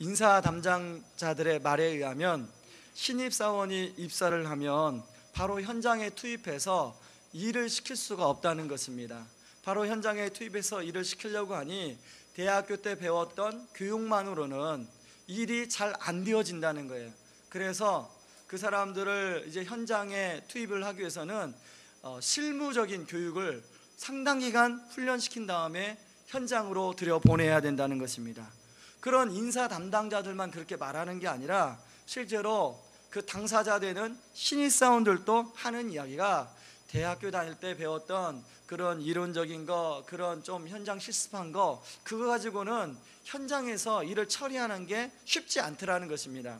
인사 담당자들의 말에 의하면 신입사원이 입사를 하면 바로 현장에 투입해서 일을 시킬 수가 없다는 것입니다. 바로 현장에 투입해서 일을 시키려고 하니 대학교 때 배웠던 교육만으로는 일이 잘 안 되어진다는 거예요. 그래서 그 사람들을 이제 현장에 투입을 하기 위해서는 실무적인 교육을 상당 기간 훈련시킨 다음에 현장으로 들여보내야 된다는 것입니다. 그런 인사 담당자들만 그렇게 말하는 게 아니라 실제로 그 당사자 되는 신입사원들도 하는 이야기가 대학교 다닐 때 배웠던 그런 이론적인 거, 그런 좀 현장 실습한 거, 그거 가지고는 현장에서 일을 처리하는 게 쉽지 않더라는 것입니다.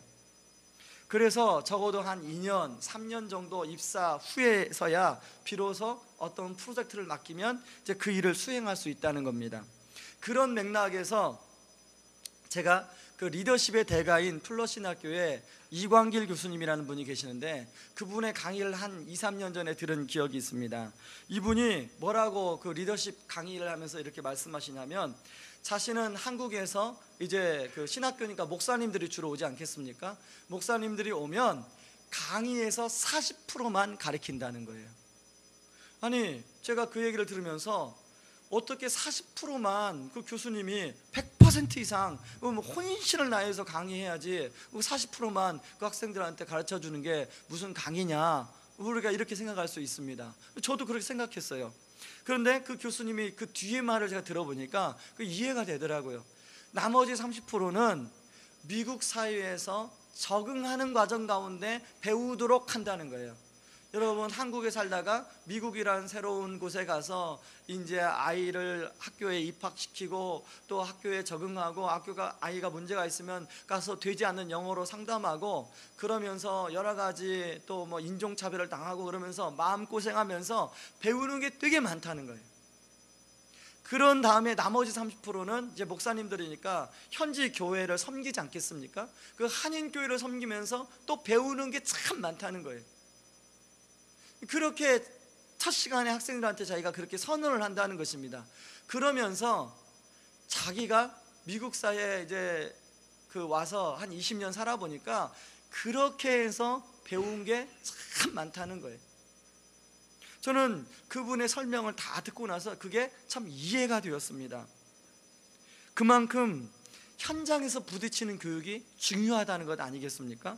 그래서 적어도 한 2년, 3년 정도 입사 후에서야 비로소 어떤 프로젝트를 맡기면 이제 그 일을 수행할 수 있다는 겁니다. 그런 맥락에서 제가 그 리더십의 대가인 플러신학교에 이광길 교수님이라는 분이 계시는데 그분의 강의를 한 2, 3년 전에 들은 기억이 있습니다. 이분이 뭐라고 그 리더십 강의를 하면서 이렇게 말씀하시냐면, 자신은 한국에서 이제 그 신학교니까 목사님들이 주로 오지 않겠습니까? 목사님들이 오면 강의에서 40%만 가르친다는 거예요. 아니, 제가 그 얘기를 들으면서 어떻게 40%만 그 교수님이 100% 이상 혼신을 다해서 강의해야지 40%만 그 학생들한테 가르쳐 주는 게 무슨 강의냐, 우리가 이렇게 생각할 수 있습니다. 저도 그렇게 생각했어요. 그런데 그 교수님이 그 뒤에 말을 제가 들어보니까 그 이해가 되더라고요. 나머지 30%는 미국 사회에서 적응하는 과정 가운데 배우도록 한다는 거예요. 여러분, 한국에 살다가 미국이라는 새로운 곳에 가서 이제 아이를 학교에 입학시키고 또 학교에 적응하고, 아이가 문제가 있으면 가서 되지 않는 영어로 상담하고, 그러면서 여러 가지 또 뭐 인종차별을 당하고 그러면서 마음고생하면서 배우는 게 되게 많다는 거예요. 그런 다음에 나머지 30%는 이제 목사님들이니까 현지 교회를 섬기지 않겠습니까? 그 한인교회를 섬기면서 또 배우는 게 참 많다는 거예요. 그렇게 첫 시간에 학생들한테 자기가 그렇게 선언을 한다는 것입니다. 그러면서 자기가 미국 사회에 이제 그 와서 한 20년 살아보니까 그렇게 해서 배운 게 참 많다는 거예요. 저는 그분의 설명을 다 듣고 나서 그게 참 이해가 되었습니다. 그만큼 현장에서 부딪히는 교육이 중요하다는 것 아니겠습니까?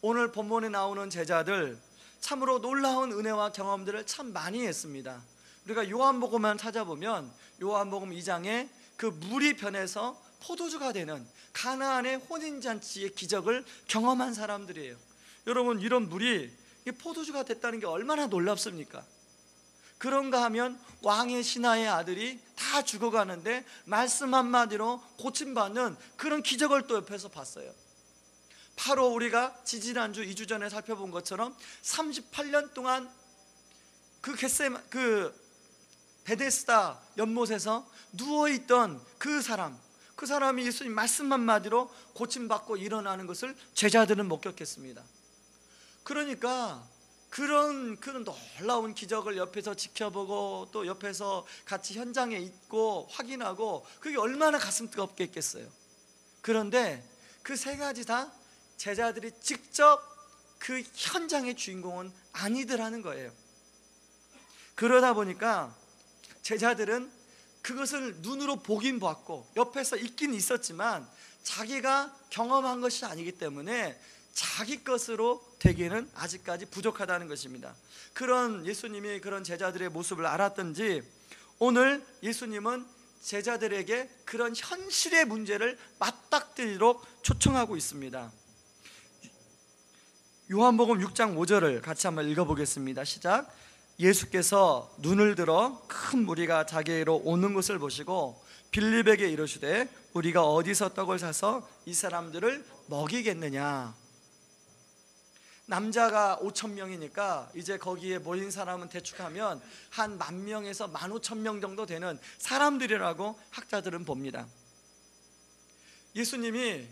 오늘 본문에 나오는 제자들 참으로 놀라운 은혜와 경험들을 참 많이 했습니다. 우리가 요한복음만 찾아보면 요한복음 2장에 그 물이 변해서 포도주가 되는 가나안의 혼인잔치의 기적을 경험한 사람들이에요. 여러분, 이런 물이 포도주가 됐다는 게 얼마나 놀랍습니까? 그런가 하면 왕의 신하의 아들이 다 죽어가는데 말씀 한마디로 고침받는 그런 기적을 또 옆에서 봤어요. 바로 우리가 지지난주 2주 전에 살펴본 것처럼 38년 동안 그 베데스다 연못에서 누워있던 그 사람이 예수님 말씀 한마디로 고침받고 일어나는 것을 제자들은 목격했습니다. 그러니까 그런 놀라운 기적을 옆에서 지켜보고 또 옆에서 같이 현장에 있고 확인하고 그게 얼마나 가슴 뜨겁게 했겠어요. 그런데 그 세 가지 다 제자들이 직접 그 현장의 주인공은 아니더라는 거예요. 그러다 보니까 제자들은 그것을 눈으로 보긴 봤고 옆에서 있긴 있었지만 자기가 경험한 것이 아니기 때문에 자기 것으로 되기는 아직까지 부족하다는 것입니다. 그런 예수님이 그런 제자들의 모습을 알았던지 오늘 예수님은 제자들에게 그런 현실의 문제를 맞닥뜨리도록 초청하고 있습니다. 요한복음 6장 5절을 같이 한번 읽어보겠습니다. 시작. 예수께서 눈을 들어 큰 무리가 자기에게로 오는 것을 보시고 빌립에게 이르시되 우리가 어디서 떡을 사서 이 사람들을 먹이겠느냐. 남자가 5,000명이니까 이제 거기에 모인 사람은 대충하면 한 10,000명에서 15,000명 정도 되는 사람들이라고 학자들은 봅니다. 예수님이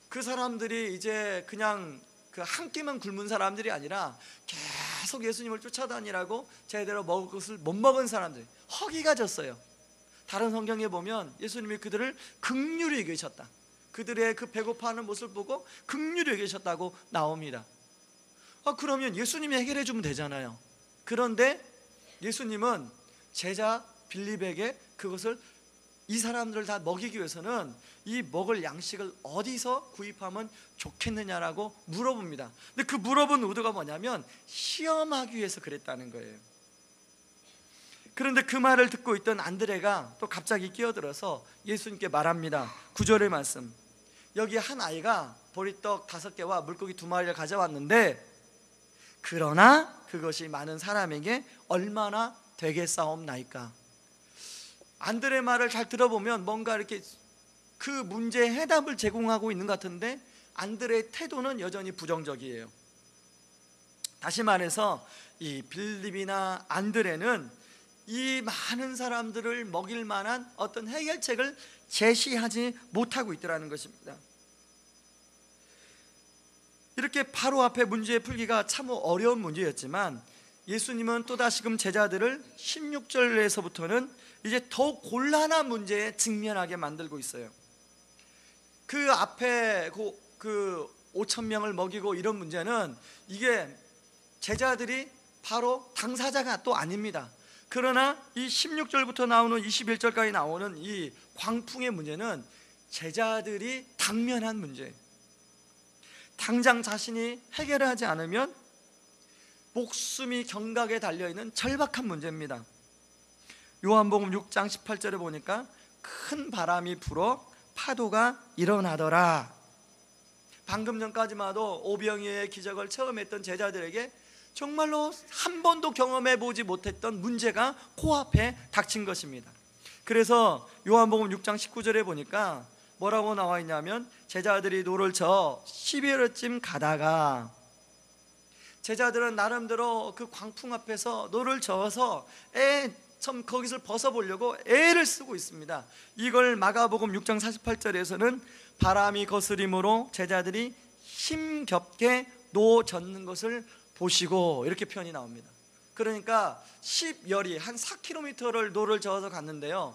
그 사람들이 이제 그냥 그 한 끼만 굶은 사람들이 아니라 계속 예수님을 쫓아다니라고 제대로 먹을 것을 못 먹은 사람들, 허기가 졌어요. 다른 성경에 보면 예수님이 그들을 긍휼히 여기셨다. 그들의 그 배고파하는 모습을 보고 긍휼히 여기셨다고 나옵니다. 그러면 예수님이 해결해 주면 되잖아요. 그런데 예수님은 제자 빌립에게 그것을 이 사람들을 다 먹이기 위해서는 이 먹을 양식을 어디서 구입하면 좋겠느냐라고 물어봅니다. 근데 그 물어본 의도가 뭐냐면 시험하기 위해서 그랬다는 거예요. 그런데 그 말을 듣고 있던 안드레가 또 갑자기 끼어들어서 예수님께 말합니다. 9절의 말씀, 여기 한 아이가 보리떡 5개와 물고기 2마리를 가져왔는데 그러나 그것이 많은 사람에게 얼마나 되겠사옵나이까. 안드레 말을 잘 들어보면 뭔가 이렇게 그 문제의 해답을 제공하고 있는 것 같은데 안드레의 태도는 여전히 부정적이에요. 다시 말해서 이 빌립이나 안드레는 이 많은 사람들을 먹일 만한 어떤 해결책을 제시하지 못하고 있더라는 것입니다. 이렇게 바로 앞에 문제 풀기가 참 어려운 문제였지만 예수님은 또다시금 제자들을 16절에서부터는 이제 더욱 곤란한 문제에 직면하게 만들고 있어요. 그 앞에 그 5천 명을 먹이고 이런 문제는 이게 제자들이 바로 당사자가 또 아닙니다. 그러나 이 16절부터 나오는 21절까지 나오는 이 광풍의 문제는 제자들이 당면한 문제예요. 당장 자신이 해결하지 않으면 목숨이 경각에 달려있는 절박한 문제입니다. 요한복음 6장 18절에 보니까 큰 바람이 불어 파도가 일어나더라. 방금 전까지만 해도 오병이어의 기적을 처음 했던 제자들에게 정말로 한 번도 경험해 보지 못했던 문제가 코앞에 닥친 것입니다. 그래서 요한복음 6장 19절에 보니까 뭐라고 나와 있냐면 제자들이 노를 저어 12월쯤 가다가, 제자들은 나름대로 그 광풍 앞에서 노를 저어서 참 거기서 벗어보려고 애를 쓰고 있습니다. 이걸 마가복음 6장 48절에서는 바람이 거스림으로 제자들이 힘겹게 노 젓는 것을 보시고 이렇게 표현이 나옵니다. 그러니까 10열이 한 4km를 노를 저어서 갔는데요,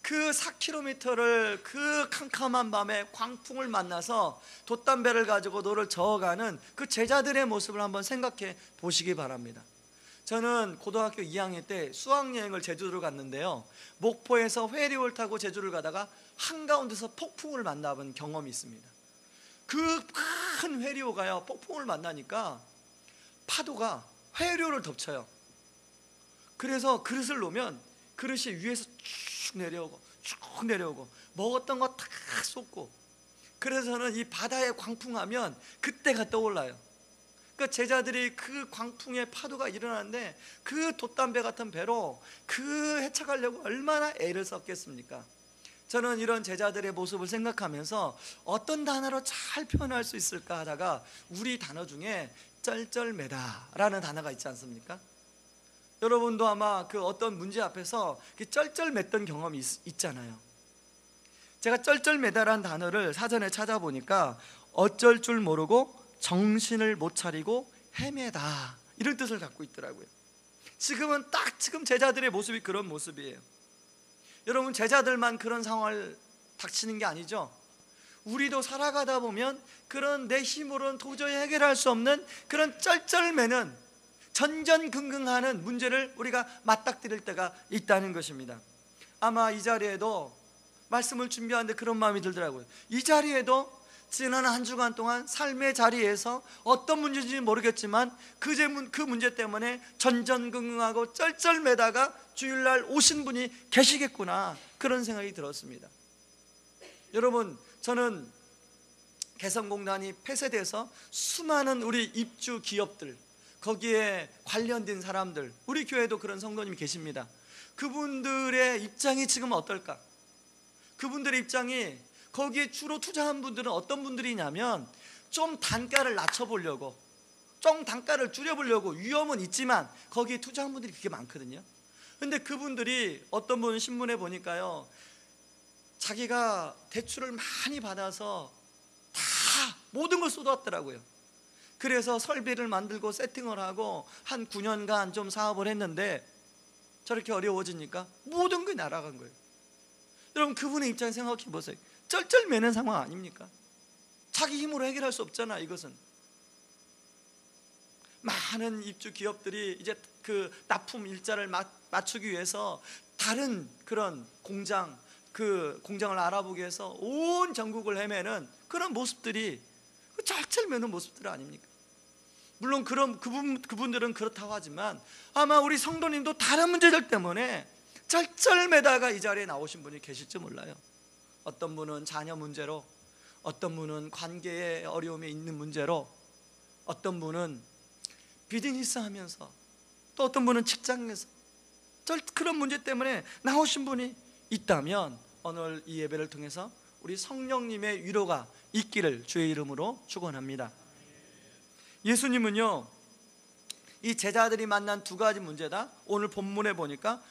그 4km를 그 캄캄한 밤에 광풍을 만나서 돛담배를 가지고 노를 저어가는 그 제자들의 모습을 한번 생각해 보시기 바랍니다. 저는 고등학교 2학년 때 수학여행을 제주도를 갔는데요, 목포에서 페리를 타고 제주를 가다가 한가운데서 폭풍을 만나본 경험이 있습니다. 그 큰 회리호가요, 폭풍을 만나니까 파도가 회류를 덮쳐요. 그래서 그릇을 놓으면 그릇이 위에서 쭉 내려오고 먹었던 거 다 쏟고, 그래서는 이 바다에 광풍하면 그때가 떠올라요. 그러니까 제자들이 그 광풍의 파도가 일어나는데 그 돛담배 같은 배로 그 헤쳐가려고 얼마나 애를 썼겠습니까? 저는 이런 제자들의 모습을 생각하면서 어떤 단어로 잘 표현할 수 있을까 하다가 우리 단어 중에 쩔쩔매다라는 단어가 있지 않습니까? 여러분도 아마 그 어떤 문제 앞에서 쩔쩔맸던 경험이 있잖아요. 제가 쩔쩔매다라는 단어를 사전에 찾아보니까 어쩔 줄 모르고 정신을 못 차리고 헤매다, 이런 뜻을 갖고 있더라고요. 지금 제자들의 모습이 그런 모습이에요. 여러분, 제자들만 그런 상황을 닥치는 게 아니죠. 우리도 살아가다 보면 그런 내 힘으로는 도저히 해결할 수 없는 그런 쩔쩔매는 전전긍긍하는 문제를 우리가 맞닥뜨릴 때가 있다는 것입니다. 아마 이 자리에도 말씀을 준비하는데 그런 마음이 들더라고요. 이 자리에도 지난 한 주간 동안 삶의 자리에서 어떤 문제인지 모르겠지만 그 문제 때문에 전전긍긍하고 쩔쩔매다가 주일날 오신 분이 계시겠구나, 그런 생각이 들었습니다. 여러분, 저는 개성공단이 폐쇄돼서 수많은 우리 입주 기업들, 거기에 관련된 사람들, 우리 교회도 그런 성도님이 계십니다. 그분들의 입장이 지금 어떨까? 그분들의 입장이, 거기에 주로 투자한 분들은 어떤 분들이냐면 좀 단가를 낮춰보려고, 좀 단가를 줄여보려고, 위험은 있지만 거기에 투자한 분들이 그렇게 많거든요. 근데 그분들이 어떤 분은 신문에 보니까요, 자기가 대출을 많이 받아서 다 모든 걸 쏟았더라고요. 그래서 설비를 만들고 세팅을 하고 한 9년간 좀 사업을 했는데 저렇게 어려워지니까 모든 게 날아간 거예요. 여러분, 그분의 입장 생각해 보세요. 쩔쩔매는 상황 아닙니까? 자기 힘으로 해결할 수 없잖아. 이것은 많은 입주 기업들이 이제 그 납품 일자를 맞추기 위해서 다른 그런 공장을 알아보기 위해서 온 전국을 헤매는 그런 모습들이 쩔쩔매는 모습들 아닙니까? 물론 그분들은 그렇다고 하지만 아마 우리 성도님도 다른 문제들 때문에 쩔쩔매다가 이 자리에 나오신 분이 계실지 몰라요. 어떤 분은 자녀 문제로, 어떤 분은 관계에 어려움이 있는 문제로, 어떤 분은 비즈니스 하면서, 또 어떤 분은 직장에서 그런 문제 때문에 나오신 분이 있다면 오늘 이 예배를 통해서 우리 성령님의 위로가 있기를 주의 이름으로 축원합니다. 예수님은요, 이 제자들이 만난 두 가지 문제다. 오늘 본문에 보니까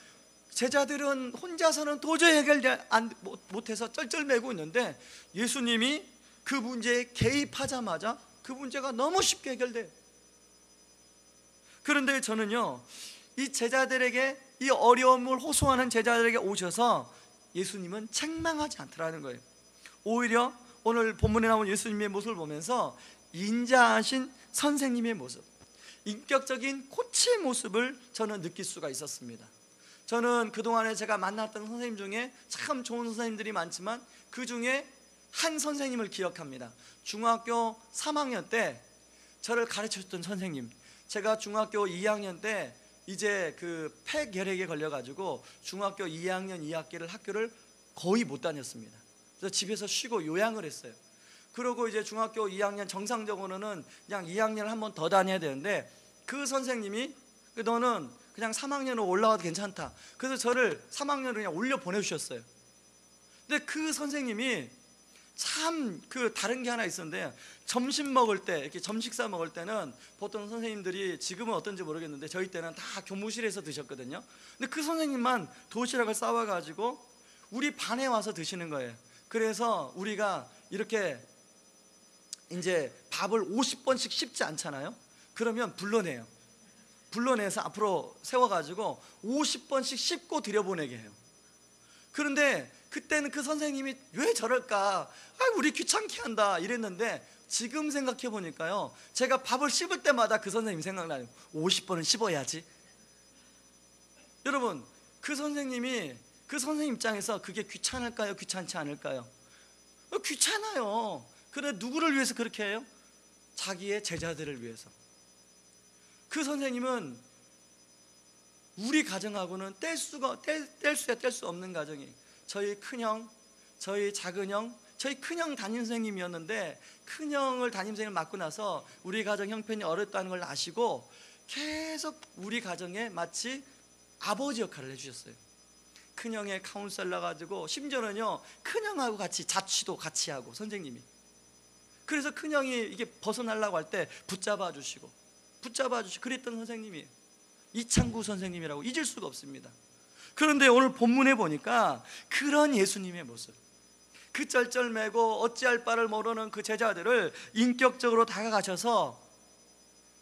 제자들은 혼자서는 도저히 해결 못해서 쩔쩔매고 있는데 예수님이 그 문제에 개입하자마자 그 문제가 너무 쉽게 해결돼요. 그런데 저는요, 이 제자들에게, 이 어려움을 호소하는 제자들에게 오셔서 예수님은 책망하지 않더라는 거예요. 오히려 오늘 본문에 나온 예수님의 모습을 보면서 인자하신 선생님의 모습, 인격적인 코치의 모습을 저는 느낄 수가 있었습니다. 저는 그동안에 제가 만났던 선생님 중에 참 좋은 선생님들이 많지만 그 중에 한 선생님을 기억합니다. 중학교 3학년 때 저를 가르쳐줬던 선생님, 제가 중학교 2학년 때 이제 그 폐결핵에 걸려가지고 중학교 2학년 2학기를 학교를 거의 못 다녔습니다. 그래서 집에서 쉬고 요양을 했어요. 그러고 이제 중학교 2학년 정상적으로는 그냥 2학년을 한 번 더 다녀야 되는데 그 선생님이 너는 그냥 3학년으로 올라와도 괜찮다. 그래서 저를 3학년으로 그냥 올려 보내주셨어요. 근데 그 선생님이 참 다른 게 하나 있었는데, 점심 먹을 때, 이렇게 점식사 먹을 때는 보통 선생님들이 지금은 어떤지 모르겠는데 저희 때는 다 교무실에서 드셨거든요. 근데 그 선생님만 도시락을 싸와가지고 우리 반에 와서 드시는 거예요. 그래서 우리가 이렇게 이제 밥을 50번씩 씹지 않잖아요. 그러면 불러내요. 불러내서 앞으로 세워가지고 50번씩 씹고 들여보내게 해요. 그런데 그때는 그 선생님이 왜 저럴까, 우리 귀찮게 한다 이랬는데 지금 생각해 보니까요, 제가 밥을 씹을 때마다 그 선생님 생각나요. 50번은 씹어야지. 여러분, 그 선생님 입장에서 그게 귀찮을까요? 귀찮지 않을까요? 귀찮아요. 그런데 누구를 위해서 그렇게 해요? 자기의 제자들을 위해서. 그 선생님은 우리 가정하고는 뗄 수 없는 가정이에요. 저희 큰형, 저희 작은형, 저희 큰형 담임선생님이었는데 큰형을 담임선생님을 맡고 나서 우리 가정 형편이 어렵다는 걸 아시고 계속 우리 가정에 마치 아버지 역할을 해주셨어요. 큰형의 카운셀러 가지고 심지어는요 큰형하고 같이 자취도 같이 하고 선생님이. 그래서 큰형이 이게 벗어나려고 할 때 붙잡아 주시고 그랬던 선생님이에요. 이창구 선생님이라고 잊을 수가 없습니다. 그런데 오늘 본문에 보니까 그런 예수님의 모습, 그 쩔쩔매고 어찌할 바를 모르는 그 제자들을 인격적으로 다가가셔서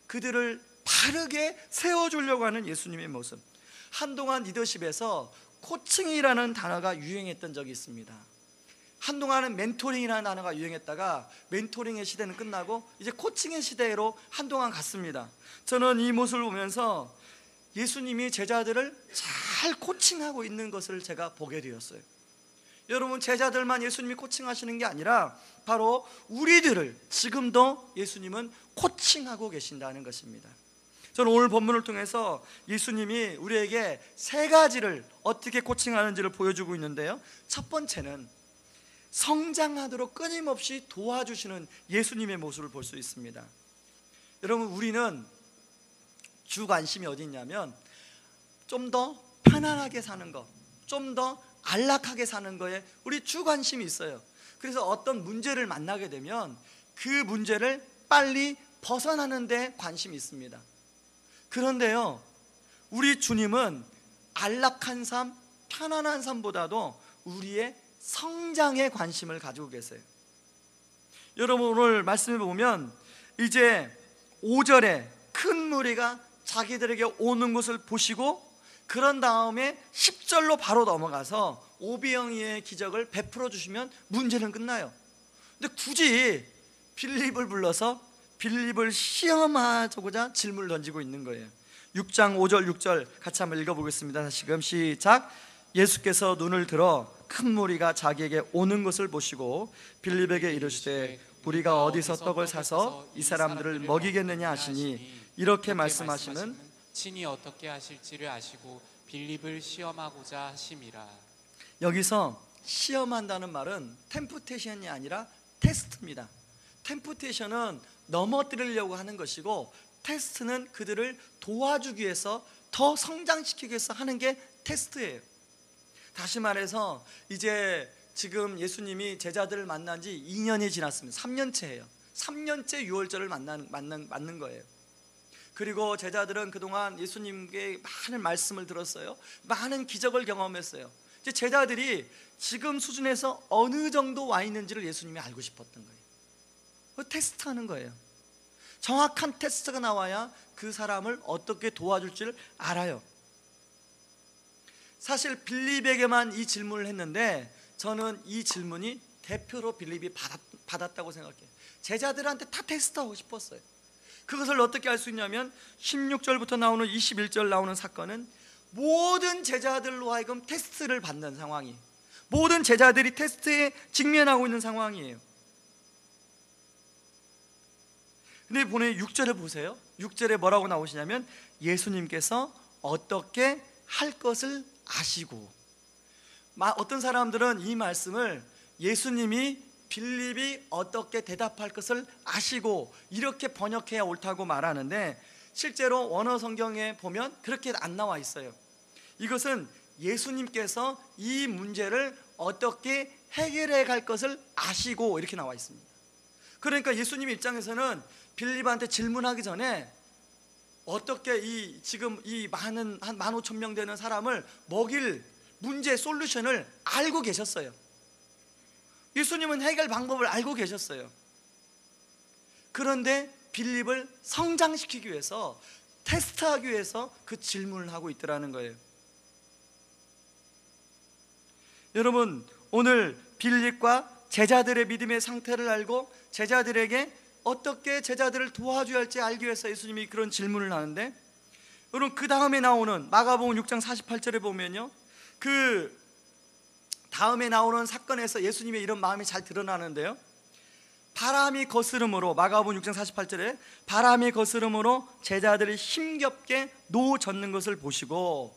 그들을 바르게 세워주려고 하는 예수님의 모습. 한동안 리더십에서 코칭이라는 단어가 유행했던 적이 있습니다. 한동안은 멘토링이라는 단어가 유행했다가 멘토링의 시대는 끝나고 이제 코칭의 시대로 한동안 갔습니다. 저는 이 모습을 보면서 예수님이 제자들을 잘 코칭하고 있는 것을 제가 보게 되었어요. 여러분, 제자들만 예수님이 코칭하시는 게 아니라 바로 우리들을 지금도 예수님은 코칭하고 계신다는 것입니다. 저는 오늘 본문을 통해서 예수님이 우리에게 세 가지를 어떻게 코칭하는지를 보여주고 있는데요, 첫 번째는 성장하도록 끊임없이 도와주시는 예수님의 모습을 볼 수 있습니다. 여러분, 우리는 주 관심이 어디 있냐면 좀 더 편안하게 사는 것, 좀 더 안락하게 사는 거에 우리 주 관심이 있어요. 그래서 어떤 문제를 만나게 되면 그 문제를 빨리 벗어나는 데 관심이 있습니다. 그런데요, 우리 주님은 안락한 삶, 편안한 삶보다도 우리의 성장에 관심을 가지고 계세요. 여러분, 오늘 말씀을 보면 이제 5절에 큰 무리가 자기들에게 오는 것을 보시고 그런 다음에 10절로 바로 넘어가서 오병이의 기적을 베풀어 주시면 문제는 끝나요. 근데 굳이 빌립을 불러서 빌립을 시험하고자 질문을 던지고 있는 거예요. 6장 5절 6절 같이 한번 읽어보겠습니다. 다시금 시작. 예수께서 눈을 들어 큰 무리가 자기에게 오는 것을 보시고 빌립에게 이르시되 우리가 어디서 떡을 사서 이 사람들을 먹이겠느냐 하시니 이렇게 말씀하시면 친히 어떻게 하실지를 아시고 빌립을 시험하고자 하심이라. 여기서 시험한다는 말은 템프테이션이 아니라 테스트입니다. 템프테이션은 넘어뜨리려고 하는 것이고, 테스트는 그들을 도와주기 위해서, 더 성장시키기 위해서 하는 게 테스트예요. 다시 말해서 이제 지금 예수님이 제자들을 만난 지 2년이 지났습니다. 3년째예요. 3년째 유월절을 맞는 거예요. 그리고 제자들은 그동안 예수님께 많은 말씀을 들었어요. 많은 기적을 경험했어요. 이제 제자들이 지금 수준에서 어느 정도 와 있는지를 예수님이 알고 싶었던 거예요. 테스트하는 거예요. 정확한 테스트가 나와야 그 사람을 어떻게 도와줄지를 알아요. 사실 빌립에게만 이 질문을 했는데 저는 이 질문이 대표로 빌립이 받았다고 생각해요. 제자들한테 다 테스트하고 싶었어요. 그것을 어떻게 알 수 있냐면 16절부터 나오는 21절 나오는 사건은 모든 제자들로 하여금 테스트를 받는 상황이, 모든 제자들이 테스트에 직면하고 있는 상황이에요. 근데 보내 6절에 보세요. 6절에 뭐라고 나오시냐면 예수님께서 어떻게 할 것을 아시고, 어떤 사람들은 이 말씀을 예수님이 빌립이 어떻게 대답할 것을 아시고 이렇게 번역해야 옳다고 말하는데, 실제로 원어 성경에 보면 그렇게 안 나와 있어요. 이것은 예수님께서 이 문제를 어떻게 해결해 갈 것을 아시고 이렇게 나와 있습니다. 그러니까 예수님 입장에서는 빌립한테 질문하기 전에 어떻게 지금 이 많은 한 15,000명 되는 사람을 먹일 문제 솔루션을 알고 계셨어요. 예수님은 해결 방법을 알고 계셨어요. 그런데 빌립을 성장시키기 위해서, 테스트하기 위해서 그 질문을 하고 있더라는 거예요. 여러분, 오늘 빌립과 제자들의 믿음의 상태를 알고 제자들에게 어떻게 제자들을 도와줘야 할지 알기 위해서 예수님이 그런 질문을 하는데, 여러분 그 다음에 나오는 마가복음 6장 48절에 보면요, 그 다음에 나오는 사건에서 예수님의 이런 마음이 잘 드러나는데요, 바람이 거스름으로, 마가복음 6장 48절에 바람이 거스름으로 제자들이 힘겹게 노 젓는 것을 보시고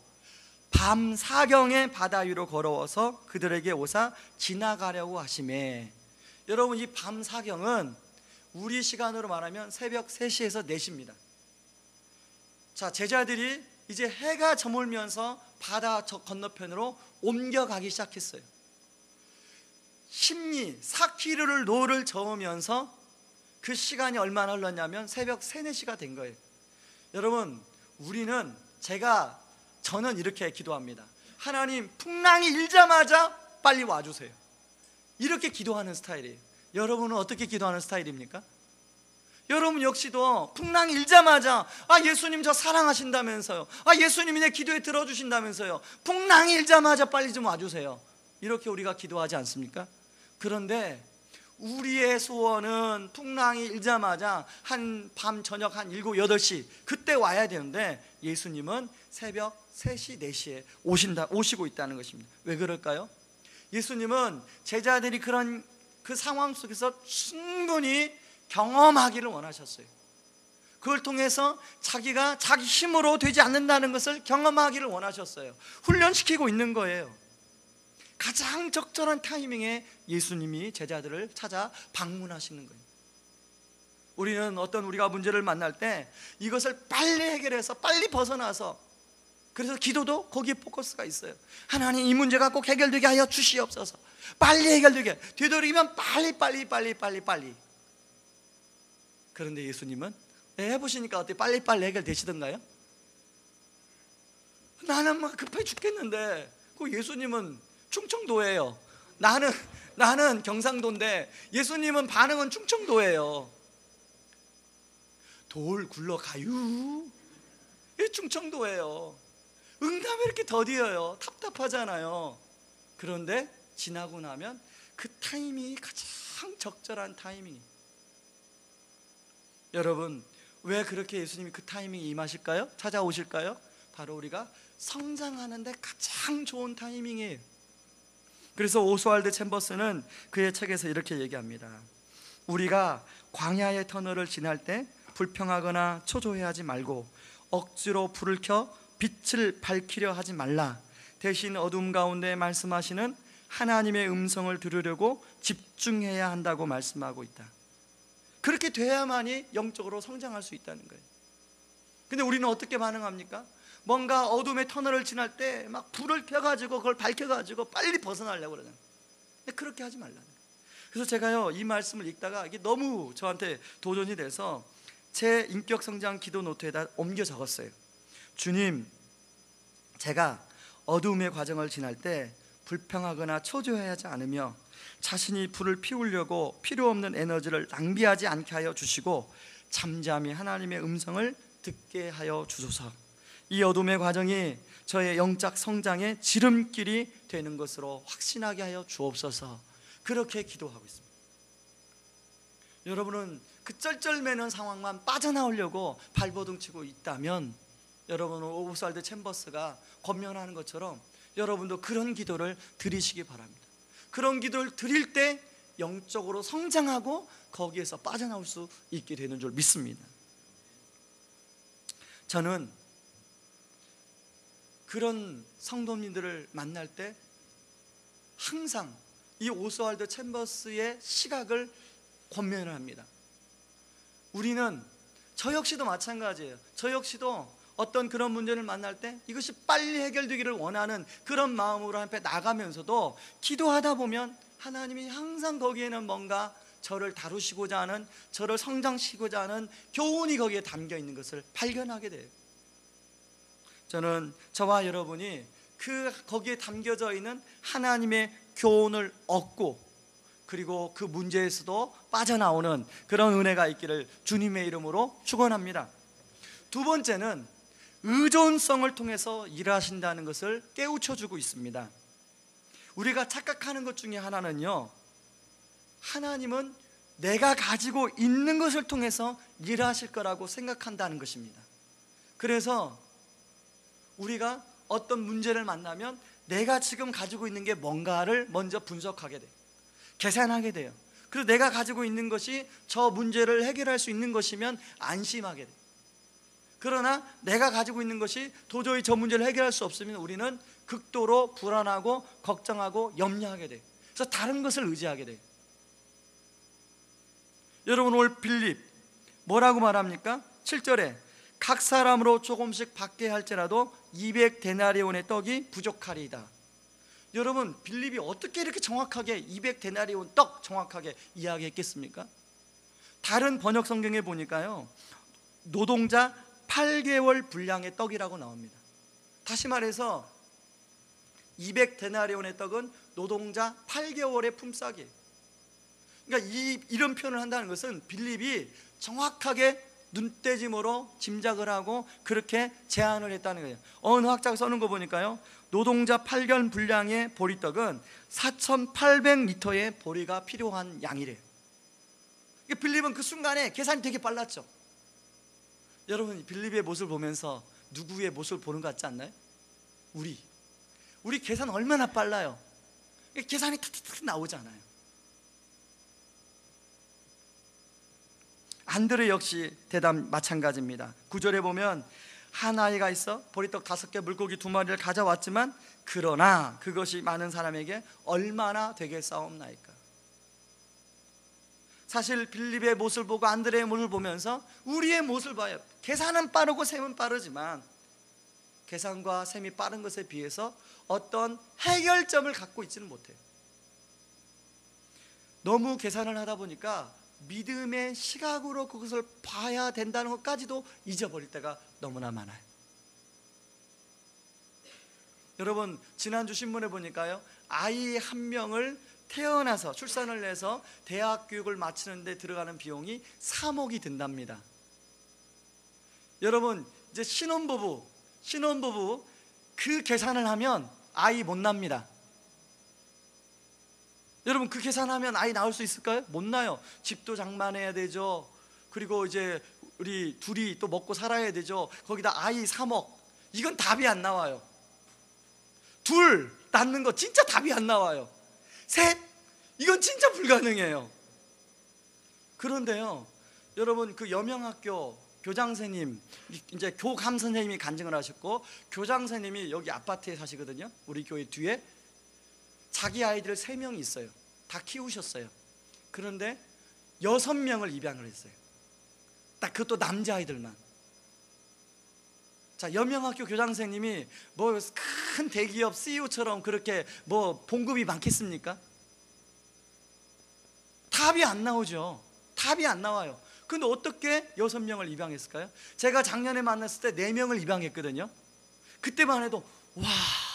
밤 사경에 바다 위로 걸어와서 그들에게 오사 지나가려고 하시매. 여러분, 이 밤 사경은 우리 시간으로 말하면 새벽 3시에서 4시입니다. 자, 제자들이 이제 해가 저물면서 바다 건너편으로 옮겨가기 시작했어요. 심리 4km를 노를 저으면서 그 시간이 얼마나 흘렀냐면 새벽 3, 4시가 된 거예요. 여러분, 저는 이렇게 기도합니다. 하나님, 풍랑이 일자마자 빨리 와주세요. 이렇게 기도하는 스타일이에요. 여러분은 어떻게 기도하는 스타일입니까? 여러분 역시도 풍랑이 일자마자 예수님 저 사랑하신다면서요, 예수님이 내 기도에 들어주신다면서요, 풍랑이 일자마자 빨리 좀 와주세요, 이렇게 우리가 기도하지 않습니까? 그런데 우리의 소원은 풍랑이 일자마자 밤 저녁 한 7, 8시 그때 와야 되는데 예수님은 새벽 3시, 4시에 오시고 있다는 것입니다. 왜 그럴까요? 예수님은 제자들이 그런 그 상황 속에서 충분히 경험하기를 원하셨어요. 그걸 통해서 자기가 자기 힘으로 되지 않는다는 것을 경험하기를 원하셨어요. 훈련시키고 있는 거예요. 가장 적절한 타이밍에 예수님이 제자들을 찾아 방문하시는 거예요. 우리는 우리가 문제를 만날 때 이것을 빨리 해결해서 빨리 벗어나서, 그래서 기도도 거기에 포커스가 있어요. 하나님, 이 문제가 꼭 해결되게 하여 주시옵소서. 빨리 해결되게, 되도록이면 빨리. 그런데 예수님은 해보시니까 어때요? 빨리 해결되시던가요? 나는 막 급해 죽겠는데 그 예수님은 충청도예요. 나는 경상도인데 예수님은 반응은 충청도예요. 돌 굴러가유, 이게 충청도예요. 응답이 이렇게 더디어요. 답답하잖아요. 그런데 지나고 나면 그 타이밍이 가장 적절한 타이밍이. 여러분, 왜 그렇게 예수님이 그 타이밍에 임하실까요? 찾아오실까요? 바로 우리가 성장하는데 가장 좋은 타이밍이에요. 그래서 오스왈드 챔버스는 그의 책에서 이렇게 얘기합니다. 우리가 광야의 터널을 지날 때 불평하거나 초조해하지 말고 억지로 불을 켜 빛을 밝히려 하지 말라. 대신 어둠 가운데 말씀하시는 하나님의 음성을 들으려고 집중해야 한다고 말씀하고 있다. 그렇게 돼야만이 영적으로 성장할 수 있다는 거예요. 근데 우리는 어떻게 반응합니까? 뭔가 어둠의 터널을 지날 때 막 불을 켜가지고 그걸 밝혀가지고 빨리 벗어나려고 그러잖아요. 근데 그렇게 하지 말라는 거예요. 그래서 제가요, 이 말씀을 읽다가 이게 너무 저한테 도전이 돼서 제 인격 성장 기도 노트에다 옮겨 적었어요. 주님, 제가 어둠의 과정을 지날 때 불평하거나 초조해하지 않으며 자신이 불을 피우려고 필요 없는 에너지를 낭비하지 않게 하여 주시고 잠잠히 하나님의 음성을 듣게 하여 주소서. 이 어둠의 과정이 저의 영적 성장의 지름길이 되는 것으로 확신하게 하여 주옵소서. 그렇게 기도하고 있습니다. 여러분은 그 쩔쩔매는 상황만 빠져나오려고 발버둥 치고 있다면, 여러분은 오스왈드 챔버스가 권면하는 것처럼 여러분도 그런 기도를 드리시기 바랍니다. 그런 기도를 드릴 때 영적으로 성장하고 거기에서 빠져나올 수 있게 되는 줄 믿습니다. 저는 그런 성도님들을 만날 때 항상 이 오스왈드 챔버스의 시각을 권면을 합니다. 우리는, 저 역시도 마찬가지예요. 저 역시도 어떤 그런 문제를 만날 때 이것이 빨리 해결되기를 원하는 그런 마음으로 한편 나가면서도 기도하다 보면 하나님이 항상 거기에는 뭔가 저를 다루시고자 하는, 저를 성장시키고자 하는 교훈이 거기에 담겨 있는 것을 발견하게 돼요. 저는 저와 여러분이 거기에 담겨져 있는 하나님의 교훈을 얻고, 그리고 그 문제에서도 빠져나오는 그런 은혜가 있기를 주님의 이름으로 축원합니다. 두 번째는 의존성을 통해서 일하신다는 것을 깨우쳐주고 있습니다. 우리가 착각하는 것 중에 하나는요, 하나님은 내가 가지고 있는 것을 통해서 일하실 거라고 생각한다는 것입니다. 그래서 우리가 어떤 문제를 만나면 내가 지금 가지고 있는 게 뭔가를 먼저 분석하게 돼요. 계산하게 돼요. 그리고 내가 가지고 있는 것이 저 문제를 해결할 수 있는 것이면 안심하게 돼요. 그러나 내가 가지고 있는 것이 도저히 저 문제를 해결할 수 없으면 우리는 극도로 불안하고 걱정하고 염려하게 돼요. 그래서 다른 것을 의지하게 돼요. 여러분, 오늘 빌립 뭐라고 말합니까? 7절에 각 사람으로 조금씩 받게 할지라도 200데나리온의 떡이 부족하리이다. 여러분, 빌립이 어떻게 이렇게 정확하게 200데나리온 떡 정확하게 이야기했겠습니까? 다른 번역 성경에 보니까요, 노동자 8개월 분량의 떡이라고 나옵니다. 다시 말해서 200데나리온의 떡은 노동자 8개월의 품삯이에요. 그러니까 이런 표현을 한다는 것은 빌립이 정확하게 눈대짐으로 짐작을 하고 그렇게 제안을 했다는 거예요. 어느 학자가 써는 거 보니까요, 노동자 8개월 분량의 보리떡은 4,800리터의 보리가 필요한 양이래요. 그러니까 빌립은 그 순간에 계산이 되게 빨랐죠. 여러분, 빌립의 모습을 보면서 누구의 모습을 보는 것 같지 않나요? 우리 계산 얼마나 빨라요. 계산이 탁탁탁 나오잖아요. 안드레 역시 대답 마찬가지입니다. 9절에 보면 한 아이가 있어 보리떡 5개 물고기 2마리를 가져왔지만 그러나 그것이 많은 사람에게 얼마나 되겠사옵나이까. 사실 빌립의 모습을 보고 안드레의 모습을 보면서 우리의 모습을 봐요. 계산은 빠르고 셈은 빠르지만 계산과 셈이 빠른 것에 비해서 어떤 해결점을 갖고 있지는 못해요. 너무 계산을 하다 보니까 믿음의 시각으로 그것을 봐야 된다는 것까지도 잊어버릴 때가 너무나 많아요. 여러분, 지난주 신문에 보니까요, 아이 한 명을 태어나서 출산을 해서 대학 교육을 마치는 데 들어가는 비용이 3억이 든답니다. 여러분, 이제 신혼부부 그 계산을 하면 아이 못 납니다. 여러분 그 계산하면 아이 낳을 수 있을까요? 못 낳아요. 집도 장만해야 되죠. 그리고 이제 우리 둘이 또 먹고 살아야 되죠. 거기다 아이 3억, 이건 답이 안 나와요. 둘 낳는 거 진짜 답이 안 나와요. 셋, 이건 진짜 불가능해요. 그런데요, 여러분 그 여명학교 교장선생님, 이제 교감 선생님이 간증을 하셨고, 교장 선생님이 여기 아파트에 사시거든요. 우리 교회 뒤에. 자기 아이들 3명이 있어요. 다 키우셨어요. 그런데 6명을 입양을 했어요. 딱 그것도 남자아이들만. 자, 여명학교 교장 선생님이 뭐 큰 대기업 CEO처럼 그렇게 뭐 봉급이 많겠습니까? 답이 안 나오죠. 답이 안 나와요. 근데 어떻게 6명을 입양했을까요? 제가 작년에 만났을 때 4명을 입양했거든요. 그때만 해도 와,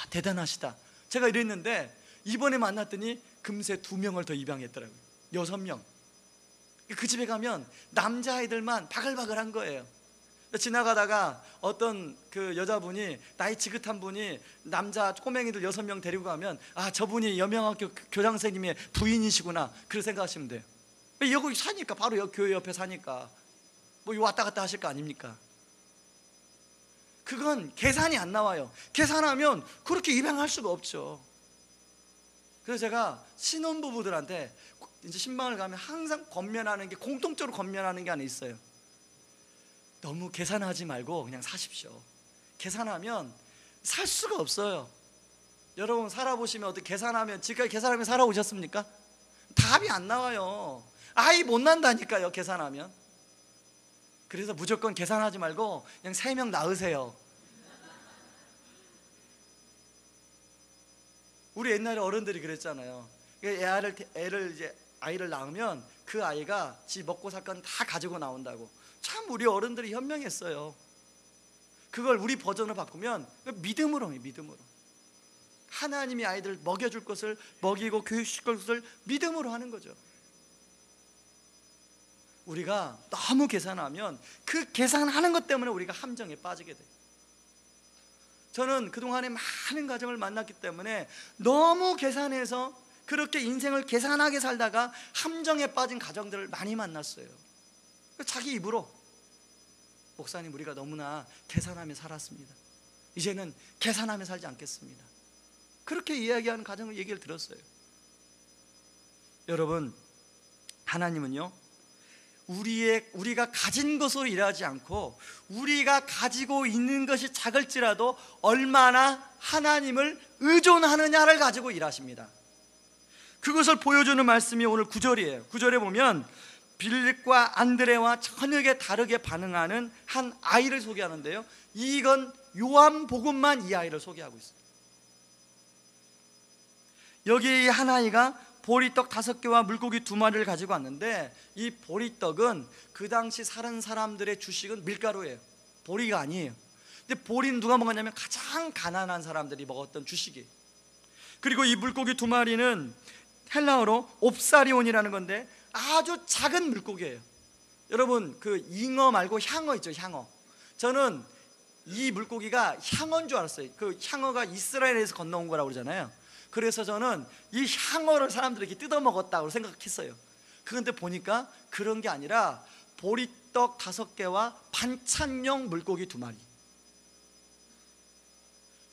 대단하시다 제가 이랬는데, 이번에 만났더니 금세 2명을 더 입양했더라고요. 6명. 그 집에 가면 남자아이들만 바글바글한 거예요. 지나가다가 어떤 그 여자분이, 나이 지긋한 분이 남자 꼬맹이들 6명 데리고 가면, 아, 저분이 여명학교 교장 선생님의 부인이시구나, 그렇게 생각하시면 돼요. 여기 사니까, 바로 여기 교회 옆에 사니까 뭐 왔다 갔다 하실 거 아닙니까? 그건 계산이 안 나와요. 계산하면 그렇게 입양할 수가 없죠. 그래서 제가 신혼부부들한테 이제 신방을 가면 항상 권면하는 게, 공통적으로 권면하는 게 하나 있어요. 너무 계산하지 말고 그냥 사십시오. 계산하면 살 수가 없어요. 여러분 살아보시면 어떻게 계산하면, 지금까지 계산하면 살아오셨습니까? 답이 안 나와요. 아이 못 난다니까요, 계산하면. 그래서 무조건 계산하지 말고 그냥 3명 낳으세요. 우리 옛날에 어른들이 그랬잖아요. 아이를 낳으면 그 아이가 지 먹고 살 건 다 가지고 나온다고. 참 우리 어른들이 현명했어요. 그걸 우리 버전으로 바꾸면 믿음으로 해요. 믿음으로. 하나님이 아이들 먹여줄 것을 먹이고 교육시킬 것을 믿음으로 하는 거죠. 우리가 너무 계산하면 그 계산하는 것 때문에 우리가 함정에 빠지게 돼요. 저는 그동안에 많은 가정을 만났기 때문에 너무 계산해서 그렇게 인생을 계산하게 살다가 함정에 빠진 가정들을 많이 만났어요. 자기 입으로, 목사님 우리가 너무나 계산하며 살았습니다. 이제는 계산하며 살지 않겠습니다, 그렇게 이야기하는 가정을 얘기를 들었어요. 여러분, 하나님은요, 우리가 가진 것으로 일하지 않고 우리가 가지고 있는 것이 작을지라도 얼마나 하나님을 의존하느냐를 가지고 일하십니다. 그것을 보여주는 말씀이 오늘 9절이에요. 9절에 보면 빌립과 안드레와 전혀 다르게 반응하는 한 아이를 소개하는데요, 이건 요한복음만 이 아이를 소개하고 있어요. 여기 한 아이가 보리떡 5개와 물고기 2마리를 가지고 왔는데, 이 보리떡은 그 당시 사는 사람들의 주식은 밀가루예요. 보리가 아니에요. 근데 보리는 누가 먹었냐면 가장 가난한 사람들이 먹었던 주식이에요. 그리고 이 물고기 2마리는 헬라어로 옵사리온이라는 건데 아주 작은 물고기예요. 여러분 그 잉어 말고 향어 있죠, 향어. 저는 이 물고기가 향어인 줄 알았어요. 그 향어가 이스라엘에서 건너온 거라고 그러잖아요. 그래서 저는 이 향어를 사람들이 이렇게 뜯어 먹었다고 생각했어요. 그런데 보니까 그런 게 아니라 보리떡 5개와 반찬용 물고기 2마리.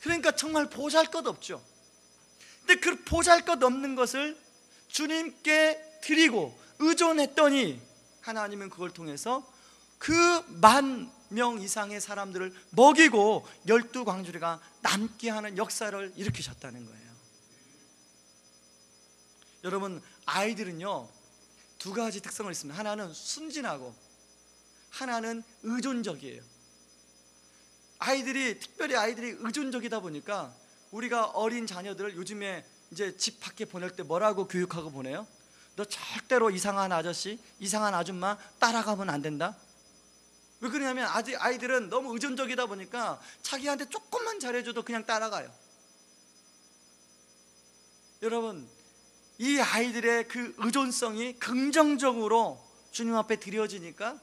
그러니까 정말 보잘것없죠. 근데 그 보잘것없는 것을 주님께 드리고 의존했더니 하나님은 그걸 통해서 그 10,000명 이상의 사람들을 먹이고 12광주리가 남게 하는 역사를 일으키셨다는 거예요. 여러분, 아이들은요 2가지 특성을 있습니다. 하나는 순진하고 하나는 의존적이에요. 특별히 아이들이 의존적이다 보니까 우리가 어린 자녀들을 요즘에 이제 집 밖에 보낼 때 뭐라고 교육하고 보내요? 너 절대로 이상한 아저씨, 이상한 아줌마 따라가면 안 된다. 왜 그러냐면 아이들은 너무 의존적이다 보니까 자기한테 조금만 잘해줘도 그냥 따라가요. 여러분, 이 아이들의 그 의존성이 긍정적으로 주님 앞에 드려지니까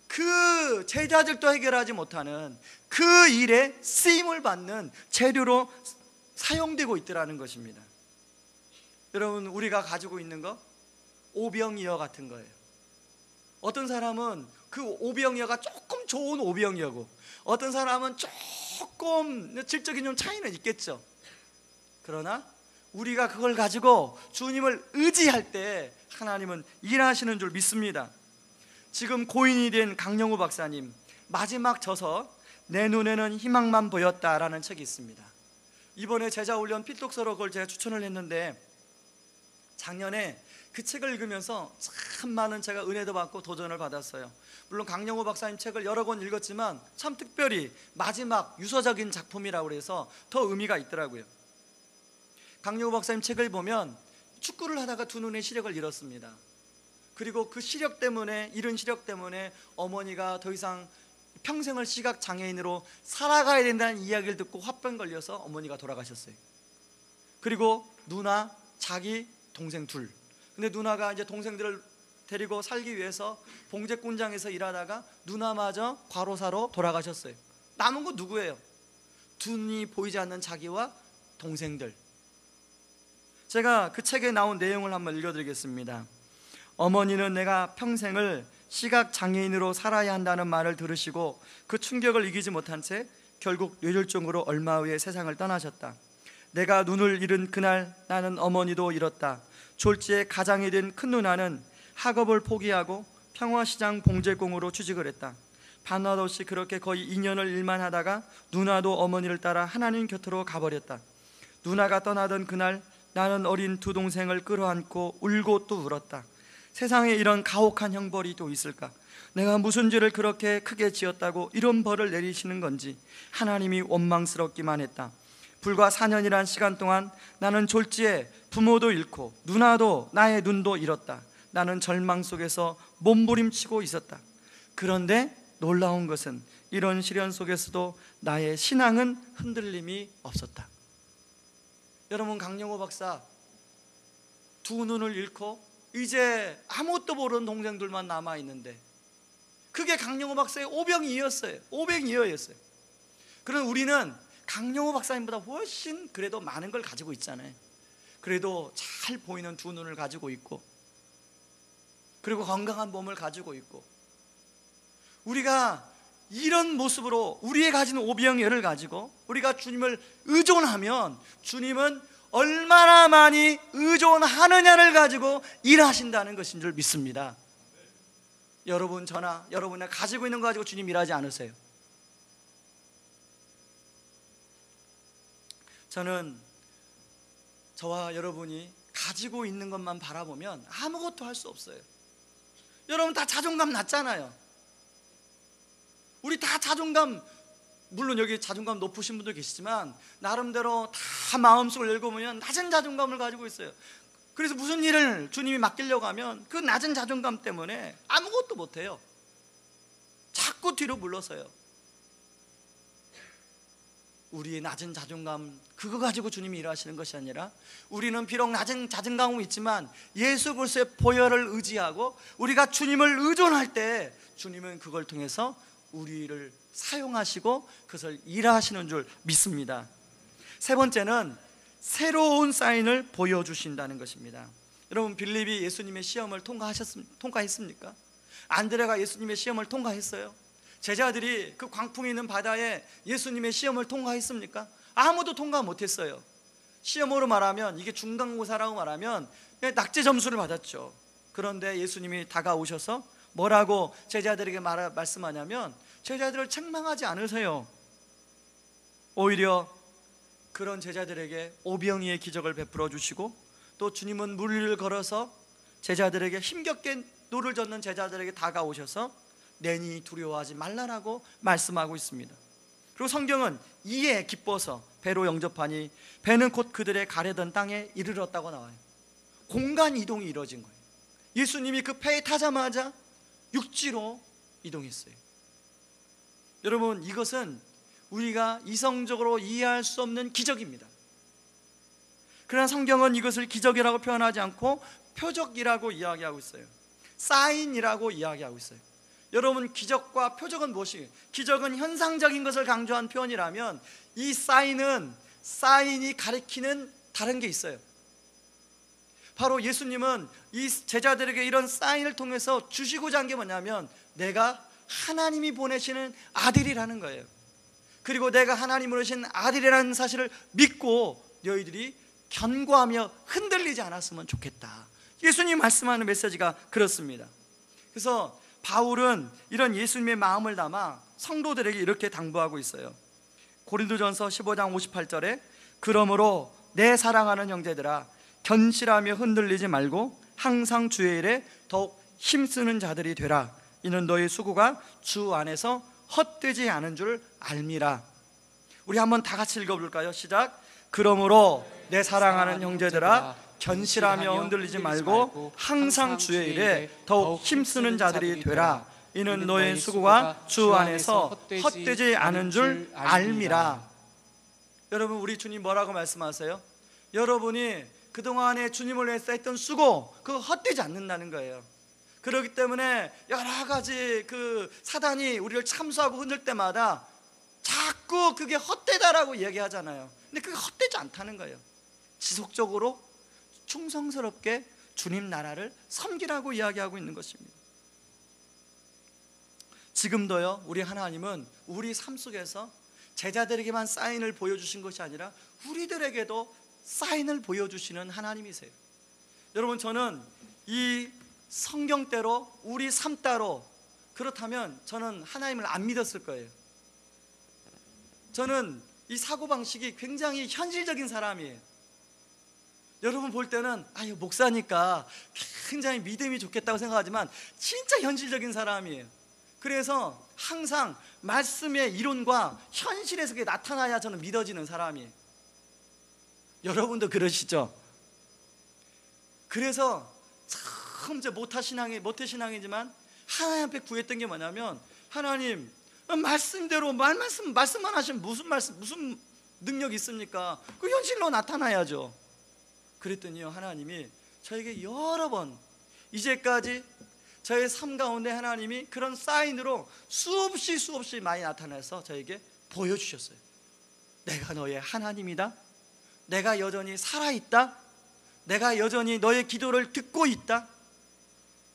그 제자들도 해결하지 못하는 그 일에 쓰임을 받는 재료로 사용되고 있더라는 것입니다. 여러분, 우리가 가지고 있는 거 오병이어 같은 거예요. 어떤 사람은 그 오병이어가 조금 좋은 오병이어고, 어떤 사람은 조금 질적인 좀 차이는 있겠죠. 그러나 우리가 그걸 가지고 주님을 의지할 때 하나님은 일하시는 줄 믿습니다. 지금 고인이 된 강영우 박사님 마지막 저서 내 눈에는 희망만 보였다라는 책이 있습니다. 이번에 제자훈련 필독서로 그걸 제가 추천을 했는데, 작년에 그 책을 읽으면서 참 많은 제가 은혜도 받고 도전을 받았어요. 물론 강영호 박사님 책을 여러 권 읽었지만 참 특별히 마지막 유서적인 작품이라고 해서 더 의미가 있더라고요. 강영호 박사님 책을 보면 축구를 하다가 두 눈의 시력을 잃었습니다. 그리고 그 시력 때문에, 잃은 시력 때문에 어머니가 더 이상 평생을 시각장애인으로 살아가야 된다는 이야기를 듣고 화병 걸려서 어머니가 돌아가셨어요. 그리고 누나, 자기 동생 둘. 근데 누나가 이제 동생들을 데리고 살기 위해서 봉제공장에서 일하다가 누나마저 과로사로 돌아가셨어요. 남은 건 누구예요? 눈이 보이지 않는 자기와 동생들. 제가 그 책에 나온 내용을 한번 읽어드리겠습니다. 어머니는 내가 평생을 시각장애인으로 살아야 한다는 말을 들으시고 그 충격을 이기지 못한 채 결국 뇌졸중으로 얼마 후에 세상을 떠나셨다. 내가 눈을 잃은 그날 나는 어머니도 잃었다. 졸지에 가장이 된 큰 누나는 학업을 포기하고 평화시장 봉제공으로 취직을 했다. 반나도 없이 그렇게 거의 2년을 일만 하다가 누나도 어머니를 따라 하나님 곁으로 가버렸다. 누나가 떠나던 그날 나는 어린 두 동생을 끌어안고 울고 또 울었다. 세상에 이런 가혹한 형벌이 또 있을까? 내가 무슨 죄를 그렇게 크게 지었다고 이런 벌을 내리시는 건지 하나님이 원망스럽기만 했다. 불과 4년이란 시간 동안 나는 졸지에 부모도 잃고 누나도 나의 눈도 잃었다. 나는 절망 속에서 몸부림치고 있었다. 그런데 놀라운 것은 이런 시련 속에서도 나의 신앙은 흔들림이 없었다. 여러분, 강영호 박사 두 눈을 잃고 이제 아무것도 모르는 동생들만 남아있는데 그게 강영호 박사의 오병이어였어요. 오병이어였어요. 그럼 우리는 강영호 박사님보다 훨씬 그래도 많은 걸 가지고 있잖아요. 그래도 잘 보이는 두 눈을 가지고 있고, 그리고 건강한 몸을 가지고 있고, 우리가 이런 모습으로 우리의 가진 오병이어를 가지고 우리가 주님을 의존하면 주님은 얼마나 많이 의존하느냐를 가지고 일하신다는 것인 줄 믿습니다. 여러분, 저나 여러분이 가지고 있는 거 가지고 주님 일하지 않으세요. 저는 저와 여러분이 가지고 있는 것만 바라보면 아무것도 할 수 없어요. 여러분 다 자존감 낮잖아요. 우리 다 자존감, 물론 여기 자존감 높으신 분도 계시지만 나름대로 다 마음속을 읽어보면 낮은 자존감을 가지고 있어요. 그래서 무슨 일을 주님이 맡기려고 하면 그 낮은 자존감 때문에 아무것도 못해요. 자꾸 뒤로 물러서요. 우리의 낮은 자존감, 그거 가지고 주님이 일하시는 것이 아니라 우리는 비록 낮은 자존감은 있지만 예수 그리스도의 보혈을 의지하고 우리가 주님을 의존할 때 주님은 그걸 통해서 우리를 사용하시고 그것을 일하시는 줄 믿습니다. 세 번째는 새로운 사인을 보여주신다는 것입니다. 여러분, 빌립이 예수님의 시험을 통과했습니까? 안드레가 예수님의 시험을 통과했어요? 제자들이 그 광풍이 있는 바다에 예수님의 시험을 통과했습니까? 아무도 통과 못했어요. 시험으로 말하면, 이게 중간고사라고 말하면 낙제 점수를 받았죠. 그런데 예수님이 다가오셔서 뭐라고 제자들에게 말씀하냐면 제자들을 책망하지 않으세요. 오히려 그런 제자들에게 오병이의 기적을 베풀어 주시고, 또 주님은 물 위를 걸어서 제자들에게 힘겹게 노를 젓는 제자들에게 다가오셔서 내니 두려워하지 말라라고 말씀하고 있습니다. 그리고 성경은 이에 기뻐서 배로 영접하니 배는 곧 그들의 가려던 땅에 이르렀다고 나와요. 공간 이동이 이루어진 거예요. 예수님이 그 배에 타자마자 육지로 이동했어요. 여러분, 이것은 우리가 이성적으로 이해할 수 없는 기적입니다. 그러나 성경은 이것을 기적이라고 표현하지 않고 표적이라고 이야기하고 있어요. 사인이라고 이야기하고 있어요. 여러분, 기적과 표적은 무엇이에요? 기적은 현상적인 것을 강조한 표현이라면 이 사인이 가리키는 다른 게 있어요. 바로 예수님은 이 제자들에게 이런 사인을 통해서 주시고자 한 게 뭐냐면 내가 하나님이 보내시는 아들이라는 거예요. 그리고 내가 하나님 보내신 아들이라는 사실을 믿고 너희들이 견고하며 흔들리지 않았으면 좋겠다. 예수님 말씀하는 메시지가 그렇습니다. 그래서 바울은 이런 예수님의 마음을 담아 성도들에게 이렇게 당부하고 있어요. 고린도전서 15장 58절에 그러므로 내 사랑하는 형제들아 견실하며 흔들리지 말고 항상 주의 일에 더욱 힘쓰는 자들이 되라. 이는 너희 수고가 주 안에서 헛되지 않은 줄 알미라. 우리 한번 다 같이 읽어볼까요? 시작. 그러므로 내 사랑하는 형제들아 견실하며 흔들리지 말고 항상 주의 일에 더욱 힘쓰는 자들이 되라. 이는 너의 수고가 주 안에서 헛되지 않은 줄 알미라. 여러분, 우리 주님 뭐라고 말씀하세요? 여러분이 그동안에 주님을 위해서 했던 수고, 그거 헛되지 않는다는 거예요. 그렇기 때문에 여러 가지 그 사단이 우리를 참수하고 흔들 때마다 자꾸 그게 헛되다라고 얘기하잖아요. 근데 그게 헛되지 않다는 거예요. 지속적으로 충성스럽게 주님 나라를 섬기라고 이야기하고 있는 것입니다. 지금도요, 우리 하나님은 우리 삶 속에서 제자들에게만 사인을 보여주신 것이 아니라 우리들에게도 사인을 보여주시는 하나님이세요. 여러분, 저는 이 성경대로 우리 삶 따로 그렇다면 저는 하나님을 안 믿었을 거예요. 저는 이 사고방식이 굉장히 현실적인 사람이에요. 여러분 볼 때는 아유 목사니까 굉장히 믿음이 좋겠다고 생각하지만 진짜 현실적인 사람이에요. 그래서 항상 말씀의 이론과 현실에서 그게 나타나야 저는 믿어지는 사람이에요. 여러분도 그러시죠? 그래서 참 이제 모태신앙이지만 하나님 앞에 구했던 게 뭐냐면 하나님 말씀대로 말씀만 하시면 무슨 능력이 있습니까? 그 현실로 나타나야죠. 그랬더니요, 하나님이 저에게 여러 번 이제까지 저의 삶 가운데 하나님이 그런 사인으로 수없이 많이 나타나서 저에게 보여주셨어요. 내가 너의 하나님이다. 내가 여전히 살아있다. 내가 여전히 너의 기도를 듣고 있다.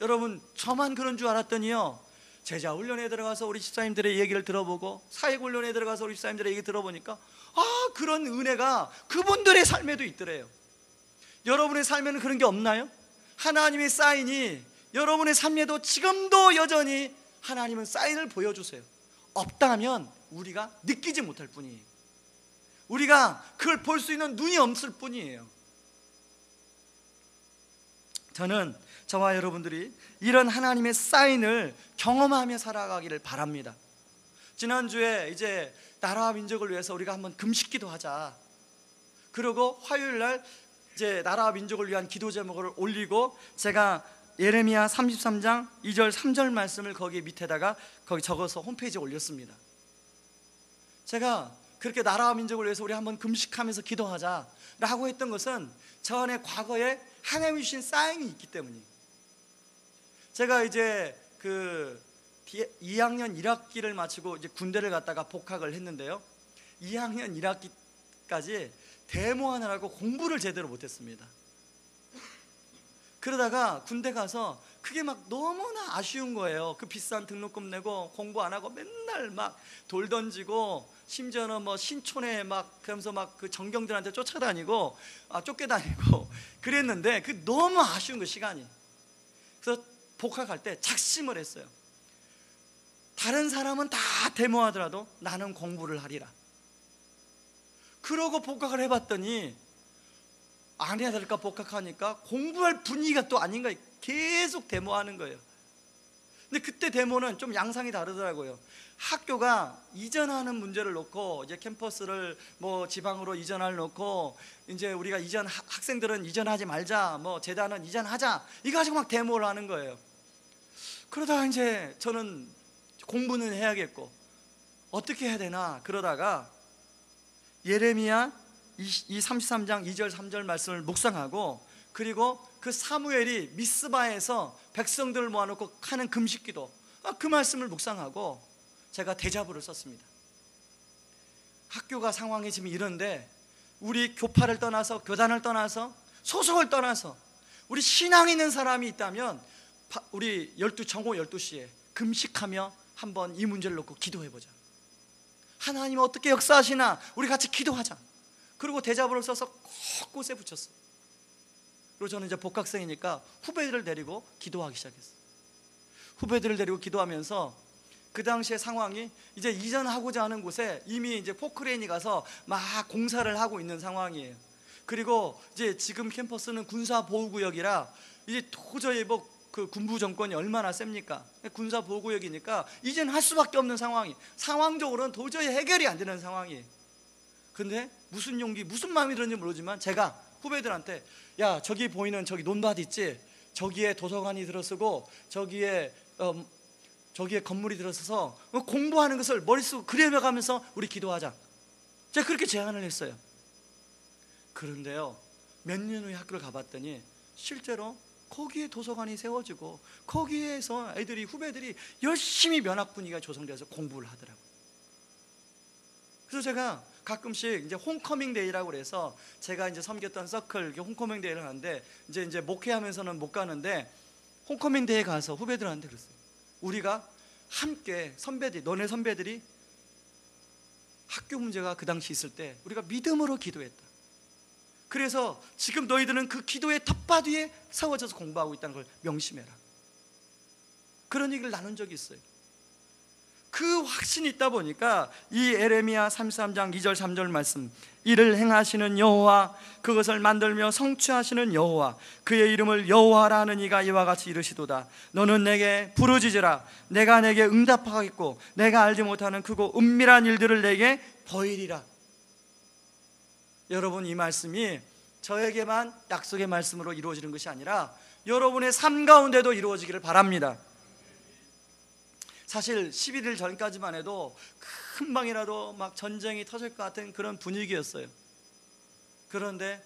여러분, 저만 그런 줄 알았더니요, 제자 훈련에 들어가서 우리 집사님들의 얘기를 들어보고 사역 훈련에 들어가서 우리 집사님들의 얘기 들어보니까 그런 은혜가 그분들의 삶에도 있더래요. 여러분의 삶에는 그런 게 없나요? 하나님의 사인이 여러분의 삶에도 지금도 여전히 하나님은 사인을 보여주세요. 없다면 우리가 느끼지 못할 뿐이에요. 우리가 그걸 볼 수 있는 눈이 없을 뿐이에요. 저는 저와 여러분들이 이런 하나님의 사인을 경험하며 살아가기를 바랍니다. 지난주에 이제 나라와 민족을 위해서 우리가 한번 금식기도 하자. 그리고 화요일날 이제 나라와 민족을 위한 기도 제목을 올리고 제가 예레미야 33장 2절 3절 말씀을 거기 밑에다가 거기 적어서 홈페이지에 올렸습니다. 제가 그렇게 나라와 민족을 위해서 우리 한번 금식하면서 기도하자라고 했던 것은 저 안에 과거에 하나님이 주신 사인이 있기 때문이에요. 제가 이제 그 2학년 1학기를 마치고 이제 군대를 갔다가 복학을 했는데요, 2학년 1학기까지 데모하느라고 공부를 제대로 못했습니다. 그러다가 군대 가서 그게 막 너무나 아쉬운 거예요. 그 비싼 등록금 내고 공부 안 하고 맨날 막 돌 던지고 심지어는 뭐 신촌에 막 그러면서 막 그 정경들한테 쫓아다니고 쫓겨다니고 그랬는데 그 너무 아쉬운 거 시간이. 그래서 복학할 때 작심을 했어요. 다른 사람은 다 데모하더라도 나는 공부를 하리라. 그러고 복학을 해봤더니 안 해야 될까 복학하니까 공부할 분위기가 또 아닌 거예요. 계속 데모하는 거예요. 근데 그때 데모는 좀 양상이 다르더라고요. 학교가 이전하는 문제를 놓고 이제 캠퍼스를 뭐 지방으로 이전할 놓고 이제 우리가 학생들은 이전하지 말자, 뭐 재단은 이전하자, 이거 가지고 막 데모를 하는 거예요. 그러다가 이제 저는 공부는 해야겠고 어떻게 해야 되나 그러다가 예레미야 33장 2절 3절 말씀을 묵상하고 그리고 그 사무엘이 미스바에서 백성들을 모아놓고 하는 금식기도 그 말씀을 묵상하고 제가 대자보를 썼습니다. 학교가 상황이 지금 이런데 우리 교파를 떠나서 교단을 떠나서 소속을 떠나서 우리 신앙 있는 사람이 있다면 우리 정오 12시에 금식하며 한번 이 문제를 놓고 기도해보자. 하나님 어떻게 역사하시나 우리 같이 기도하자. 그리고 대자보를 써서 곳곳에 붙였어. 그리고 저는 이제 복학생이니까 후배들을 데리고 기도하기 시작했어요. 후배들을 데리고 기도하면서 그 당시의 상황이 이제 이전하고자 하는 곳에 이미 이제 포크레인이 가서 막 공사를 하고 있는 상황이에요. 그리고 이제 지금 캠퍼스는 군사보호구역이라 이제 도저히 그 군부 정권이 얼마나 셉니까? 군사보호구역이니까 이제는 할 수밖에 없는 상황이, 상황적으로는 도저히 해결이 안 되는 상황이에요. 근데 무슨 용기, 무슨 마음이 들었는지 모르지만 제가 후배들한테, 야, 저기 보이는 저기 논밭 있지? 저기에 도서관이 들어서고 저기에 건물이 들어서서 공부하는 것을 머릿속으로 그려가면서 우리 기도하자. 제가 그렇게 제안을 했어요. 그런데요, 몇 년 후에 학교를 가봤더니 실제로 거기에 도서관이 세워지고 거기에서 후배들이 열심히 면학 분위기가 조성돼서 공부를 하더라고요. 그래서 제가 가끔씩 이제 홈커밍 데이라고 그래서 제가 이제 섬겼던 서클 홈커밍 데이를 하는데 이제 목회하면서는 못 가는데 홈커밍 데이에 가서 후배들한테 그랬어요. 우리가 함께 너네 선배들이 학교 문제가 그 당시 있을 때 우리가 믿음으로 기도했다. 그래서 지금 너희들은 그 기도의 텃밭 위에 세워져서 공부하고 있다는 걸 명심해라. 그런 얘기를 나눈 적이 있어요. 그 확신이 있다 보니까 이 에레미야 33장 2절 3절 말씀, 이를 행하시는 여호와, 그것을 만들며 성취하시는 여호와, 그의 이름을 여호와라 하는 이가 이와 같이 이르시도다. 너는 내게 부르짖으라. 내가 내게 응답하겠고 내가 알지 못하는 크고 은밀한 일들을 내게 보이리라. 여러분, 이 말씀이 저에게만 약속의 말씀으로 이루어지는 것이 아니라 여러분의 삶 가운데도 이루어지기를 바랍니다. 사실 11일 전까지만 해도 금방이라도 막 전쟁이 터질 것 같은 그런 분위기였어요. 그런데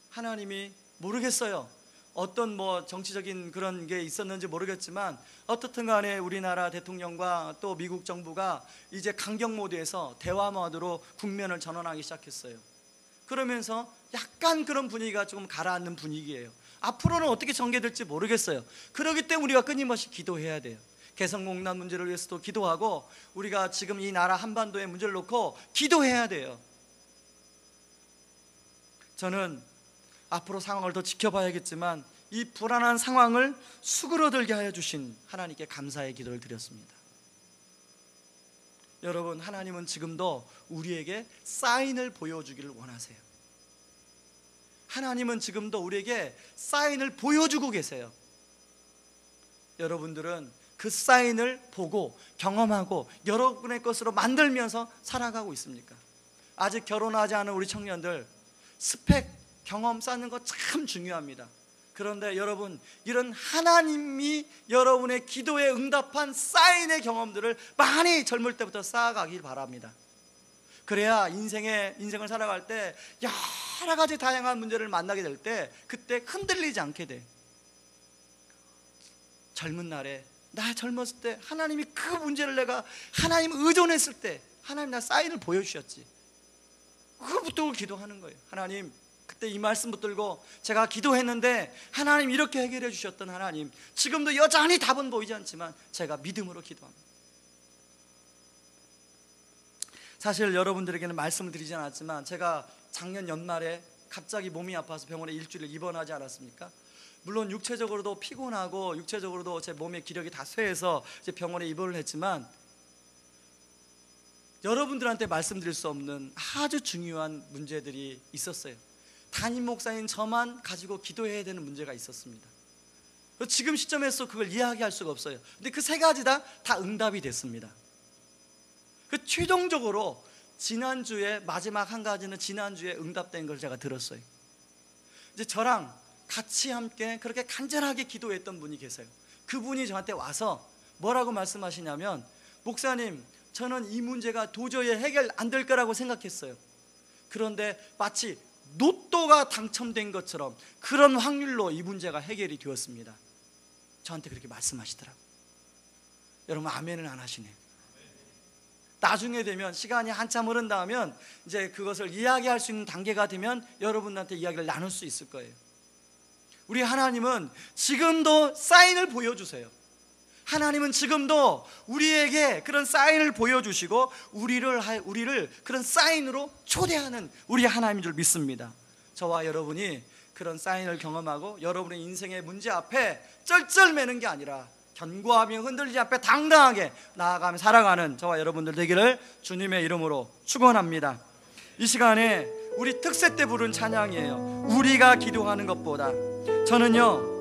하나님이, 모르겠어요, 어떤 정치적인 그런 게 있었는지 모르겠지만 어떻든 간에 우리나라 대통령과 또 미국 정부가 이제 강경 모드에서 대화 모드로 국면을 전환하기 시작했어요. 그러면서 약간 그런 분위기가 조금 가라앉는 분위기예요. 앞으로는 어떻게 전개될지 모르겠어요. 그렇기 때문에 우리가 끊임없이 기도해야 돼요. 개성공단 문제를 위해서도 기도하고 우리가 지금 이 나라 한반도의 문제를 놓고 기도해야 돼요. 저는 앞으로 상황을 더 지켜봐야겠지만 이 불안한 상황을 수그러들게 하여 주신 하나님께 감사의 기도를 드렸습니다. 여러분, 하나님은 지금도 우리에게 사인을 보여주기를 원하세요. 하나님은 지금도 우리에게 사인을 보여주고 계세요. 여러분들은 그 사인을 보고 경험하고 여러분의 것으로 만들면서 살아가고 있습니까? 아직 결혼하지 않은 우리 청년들, 스펙, 경험 쌓는 거 참 중요합니다. 그런데 여러분, 이런 하나님이 여러분의 기도에 응답한 사인의 경험들을 많이 젊을 때부터 쌓아가길 바랍니다. 그래야 인생을 살아갈 때 여러 가지 다양한 문제를 만나게 될 때 그때 흔들리지 않게 돼. 젊은 날에, 나 젊었을 때 하나님이 그 문제를 내가 하나님 의존했을 때 하나님 나 사인을 보여주셨지. 그걸 붙들고 기도하는 거예요. 하나님, 그때 이 말씀 붙들고 제가 기도했는데 하나님 이렇게 해결해 주셨던 하나님, 지금도 여전히 답은 보이지 않지만 제가 믿음으로 기도합니다. 사실 여러분들에게는 말씀을 드리지 않았지만 제가 작년 연말에 갑자기 몸이 아파서 병원에 일주일 입원하지 않았습니까? 물론 육체적으로도 피곤하고 육체적으로도 제 몸의 기력이 다 쇠해서 이제 병원에 입원을 했지만 여러분들한테 말씀드릴 수 없는 아주 중요한 문제들이 있었어요. 담임 목사인 저만 가지고 기도해야 되는 문제가 있었습니다. 지금 시점에서 그걸 이야기할 수가 없어요. 근데 그 세 가지 다 응답이 됐습니다. 그 최종적으로 지난주에 마지막 한 가지는 지난주에 응답된 걸 제가 들었어요. 이제 저랑 같이 함께 그렇게 간절하게 기도했던 분이 계세요. 그분이 저한테 와서 뭐라고 말씀하시냐면, 목사님, 저는 이 문제가 도저히 해결 안 될 거라고 생각했어요. 그런데 마치 로또가 당첨된 것처럼 그런 확률로 이 문제가 해결이 되었습니다. 저한테 그렇게 말씀하시더라고요. 여러분, 아멘을 안 하시네요. 나중에 되면, 시간이 한참 흐른 다음에 이제 그것을 이야기할 수 있는 단계가 되면 여러분한테 이야기를 나눌 수 있을 거예요. 우리 하나님은 지금도 사인을 보여주세요. 하나님은 지금도 우리에게 그런 사인을 보여주시고 우리를 그런 사인으로 초대하는 우리 하나님인 줄 믿습니다. 저와 여러분이 그런 사인을 경험하고 여러분의 인생의 문제 앞에 쩔쩔매는 게 아니라 견고하며 흔들리지 앞에 당당하게 나아가며 살아가는 저와 여러분들 되기를 주님의 이름으로 축원합니다. 이 시간에 우리 특세 때 부른 찬양이에요. 우리가 기도하는 것보다. 저는요